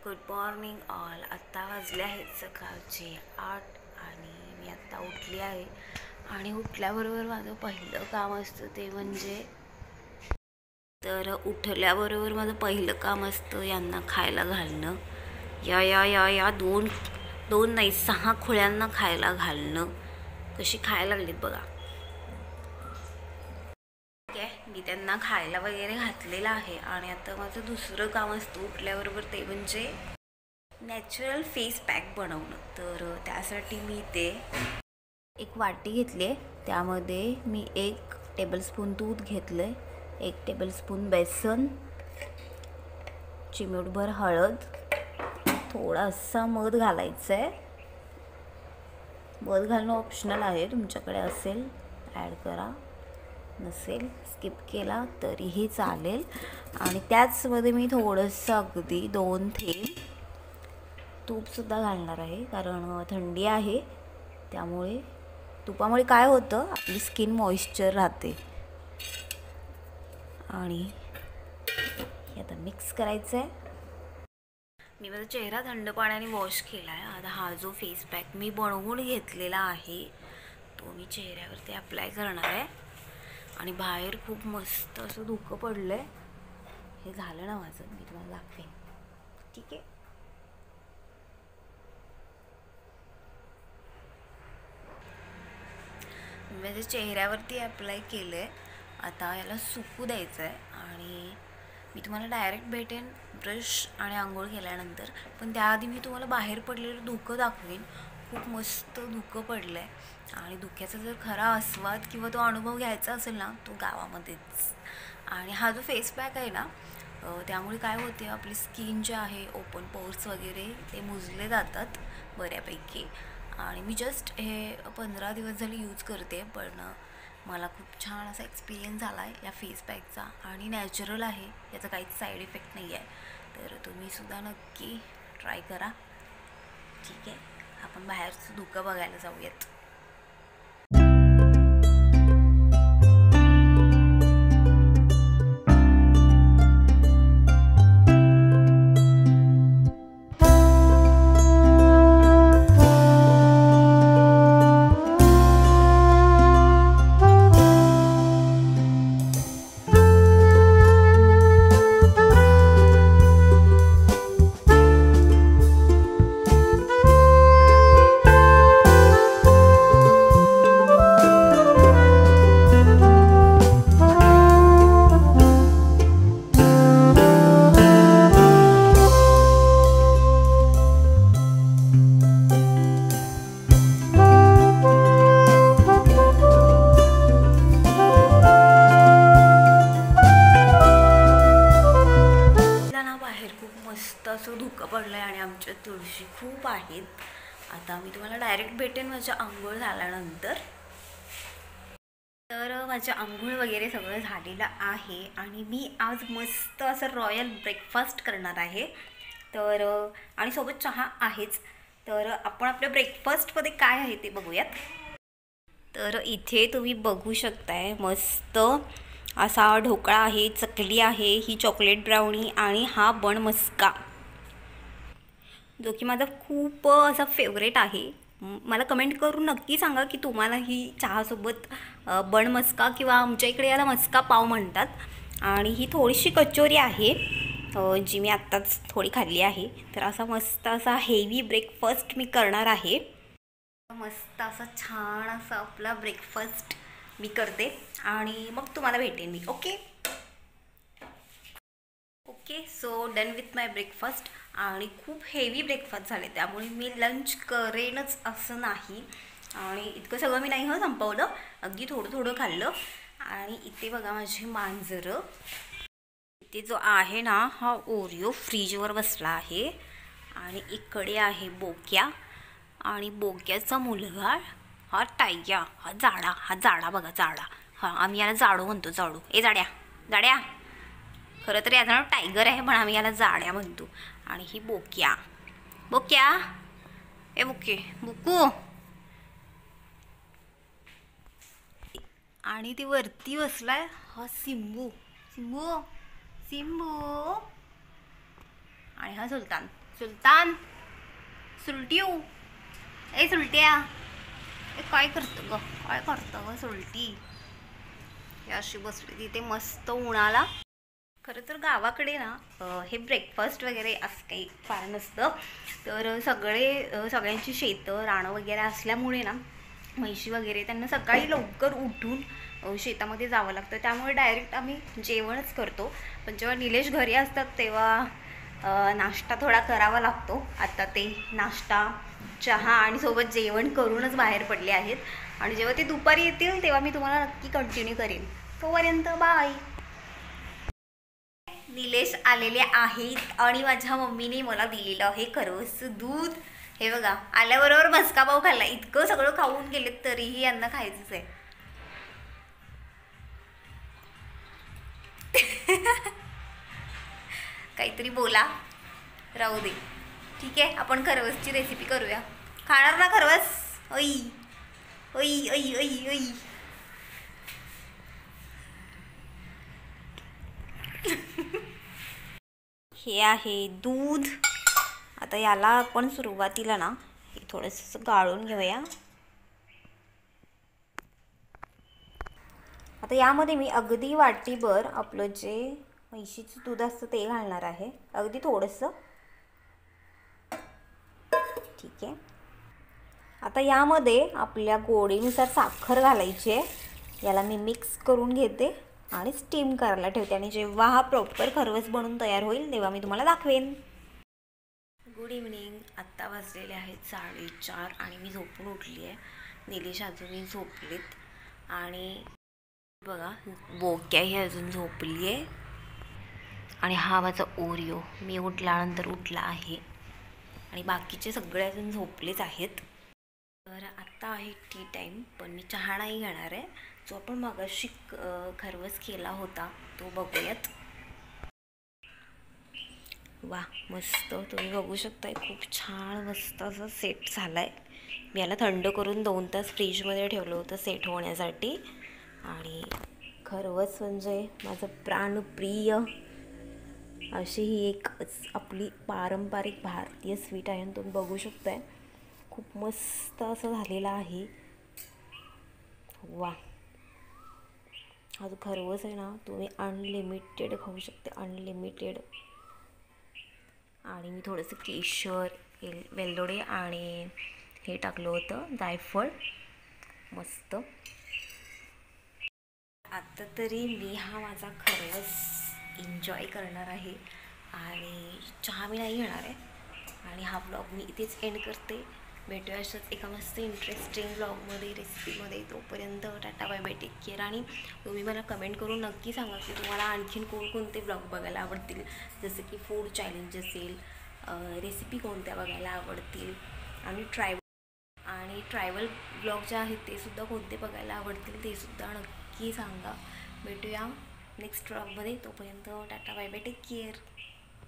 Good morning all. आत्ता वाजले आहेत सकाळचे 8 आणि मी आत्ता उठली आहे. आणि उठल्याबरोबर माझं पहिलं काम असतं ते म्हणजे उठल्याबरोबर माझं पहिलं काम असतं यांना खायला घालणं. या या या या दोन दोन नाही 6 खोळ्यांना खायला घालणं. कशी खायला लागलीत बघा. मी त्यांना खायला वगैरे घातलेलं आहे. आणि आता माझं दुसरं काम असतं उठल्याबरोबर ते म्हणजे नॅचरल फेस पॅक बनवणं. तर त्यासाठी मी ते एक वाटी घेतली आहे. त्यामध्ये मी 1 टेबलस्पून दूध घेतलं आहे, 1 टेबलस्पून बेसन, चिमूटभर हळद, थोडासा मध घालायचं आहे. मध घालणं ऑप्शनल आहे, तुमच्याकडे असेल ॲड करा, नसेल स्किप केला तरीही चालेल. आणि त्याचमध्ये मी थोडंसं अगदी 2 थेंब तूपसुद्धा घालणार आहे, कारण थंडी आहे. त्यामुळे तुपामुळे काय होतं, आपली स्किन मॉइश्चर राहते. आणि हे आता मिक्स करायचं आहे. मी माझा चेहरा थंड पाण्याने वॉश केला आहे. आता हा जो फेस पॅक मी बनवून घेतलेला आहे तो मी चेहऱ्यावरती अप्लाय करणार आहे. आणि बाहेर खूप मस्त असं धुकं पडलं आहे. हे झालं ना माझं, मी तुम्हाला दाखवेन. ठीक आहे. माझ्या चेहऱ्यावरती अप्लाय केलं आहे. आता याला सुकू द्यायचं आहे. आणि मी तुम्हाला डायरेक्ट भेटेन ब्रश आणि आंघोळ केल्यानंतर. पण त्याआधी मी तुम्हाला बाहेर पडलेलं धुकं दाखवेन. खूप मस्त धुकं पडलं आहे. आणि धुक्याचा जर खरा आस्वाद किंवा तो अनुभव घ्यायचा असेल ना, तो गावामध्येच. आणि हा जो फेस पॅक आहे ना, त्यामुळे काय होते, आपली स्किन जे आहे, ओपन पोर्स वगैरे ते मुजले जातात बऱ्यापैकी. आणि मी जस्ट हे 15 दिवस झाले यूज करते. पण मला खूप छान असा एक्सपिरियन्स झाला आहे या फेस पॅकचा. आणि नॅचरल आहे, याचा काहीच साईड इफेक्ट नाही आहे. तर तुम्हीसुद्धा नक्की ट्राय करा. ठीक आहे, आपण बाहेरचं धुकं बघायला जाऊयात. मस्त असं धुकं पडलं आहे आणि आमच्या तुळशी खूप आहेत. आता मी तुम्हाला डायरेक्ट भेटेन माझ्या आंघोळ झाल्यानंतर. तर माझ्या आंघोळ वगैरे सगळं झालेलं आहे. आणि मी आज मस्त असं रॉयल ब्रेकफास्ट करणार आहे. तर आणि सोबत चहा आहेच. तर आपण आपल्या ब्रेकफास्टमध्ये काय आहे ते बघूयात. तर इथे तुम्ही बघू शकताय मस्त असा ढोकळा आहे, चकली आहे, ही चॉकलेट ब्राउनी आणि हा बन मस्का, जो की माझा खूप असा फेवरेट आहे. मला कमेंट करून नक्की सांगा की तुम्हाला ही चहासोबत बन मस्का किंवा आमच्या इकडे याला मस्का पाव म्हणतात. आणि ही थोडीशी कचोरी आहे जी मी आत्ताच थोडी खाल्ली आहे. तर असा मस्त असा हेवी ब्रेकफास्ट मी करणार आहे. मस्त असा छान असा आपला ब्रेकफास्ट मी करते आणि मग तुम्हाला भेटेन मी. Okay okay. So done with my breakfast. आणि खूप हेवी ब्रेकफास्ट झाले, त्यामुळे मी लंच करेनच असं नाही. आणि इतकं सगळं मी नाही संपवलं, अगदी थोडं थोडं खाल्लं. आणि इथे बघा माझी मांजरं. इथे जो आहे ना, हा ओरिओ फ्रीजवर बसला आहे. आणि इकडे आहे बोक्या. आणि बोक्याचा मुलगा हा टायग्या. हा जाडा बघा, जाडा. हा आम्ही याला जाडू म्हणतो. जाडू ए जाड्या जाड्या. खरं तर याचं नाव टायगर आहे, पण आम्ही याला जाड्या म्हणतो. आणि ही बोक्या. बोक्या ए बुके बुकू. आणि ती वरती बसलाय हा सिंबू. सिंबू सिंबू. आणि हा सुलतान. सुलतान सुलटियो ए सुलट्या ए काय करतं ग काय करतं ग सुलटी. हे अशी बसली तिथे मस्त उन्हाला. खरं तर गावाकडे ना हे ब्रेकफास्ट वगैरे असं काही फार नसतं. तर सगळ्यांची शेतं रानं वगैरे असल्यामुळे ना म्हैशी वगैरे त्यांना सकाळी लवकर उठून शेतामध्ये जावं लागतं. त्यामुळे डायरेक्ट आम्ही जेवणच करतो. पण जेव्हा निलेश घरी असतात तेव्हा नाश्ता थोडा करावा लागतो. आता ते नाश्ता चहा आणि सोबत जेवण करूनच बाहेर पडले आहेत. आणि जेव्हा ते दुपारी येतील तेव्हा मी तुम्हाला नक्की कंटिन्यू करेन. तोपर्यंत बाय. निलेश आलेले आहेत आणि माझ्या मम्मीने मला दिलेलं आहे खरवसचं दूध. हे बघा आल्याबरोबर मस्का पाव खाल्ला. इतकं सगळं खाऊन गेलेत तरीही यांना खायचंच आहे. काहीतरी बोला राहू दे. ठीक आहे आपण खरवसची रेसिपी करूया. खाणार ना खरवस. ऐ ऐ ऐ ऐ ऐ हे आहे दूध. आता याला आपण सुरुवातीला ना हे थोडंसं गाळून घेऊया. आता यामध्ये मी अगदी वाटीभर आपलं जे म्हैशीचं दूध असतं ते घालणार आहे. अगदी थोडंसं. ठीक आहे. आता यामध्ये आपल्या गोडीनुसार साखर घालायची आहे. याला मी मिक्स करून घेते आणि स्टीम करायला ठेवते. आणि जेव्हा हा प्रॉपर खरवस बनून तयार होईल तेव्हा मी तुम्हाला दाखवेन. Good evening. आत्ता वाजलेले आहेत 4:30 आणि मी झोपून उठली आहे. निलेश अजूनही झोपलीत आणि बघा बोक्या ही अजून झोपली आहे. आणि हा माझा ओरिओ मी उठल्यानंतर उठला आहे. आणि बाकीचे सगळे अजून झोपलेच आहेत. तर आत्ता आहे टी टाईम. पण मी चहा नाही घेणार आहे. जो आपण मगाशी खरवस केला होता तो बघूयात. वा मस्त. तुम्ही बघू शकताय खूप छान मस्त असं सेट झाला आहे. मी याला थंड करून 2 तास फ्रीजमध्ये ठेवलं होतं सेट होण्यासाठी. आणि खरवस म्हणजे माझं प्राणप्रिय अशी ही एक आपली पारंपरिक भारतीय स्वीट आहे. तुम्ही बघू शकताय खूप मस्त असं झालेलं आहे. वा हा जो खरवस आहे ना तुम्ही अनलिमिटेड खाऊ शकते. अनलिमिटेड. आणि मी थोडंसं केशर वेलदोडे आणि हे टाकलं होतं जायफळ. मस्त. आता तरी मी हा माझा खरवस एन्जॉय करणार आहे. आणि चहा मी नाही घेणार आहे. आणि हा ब्लॉग मी इथेच एंड करते. भेटूया अशाच एका मस्त इंटरेस्टिंग ब्लॉगमध्ये रेसिपीमध्ये. तोपर्यंत tata bye bye. Take care. आणि तुम्ही मला कमेंट करून नक्की सांगा की तुम्हाला आणखीन कोणकोणते ब्लॉग बघायला आवडतील. जसं की फूड चॅलेंज असेल, रेसिपी कोणत्या बघायला आवडतील, आणि ट्रायबल ब्लॉग जे आहेत ते सुद्धा कोणते बघायला आवडतील ते सुद्धा नक्की सांगा. भेटूया नेक्स्ट ब्लॉगमध्ये. तोपर्यंत tata bye bye. Take care.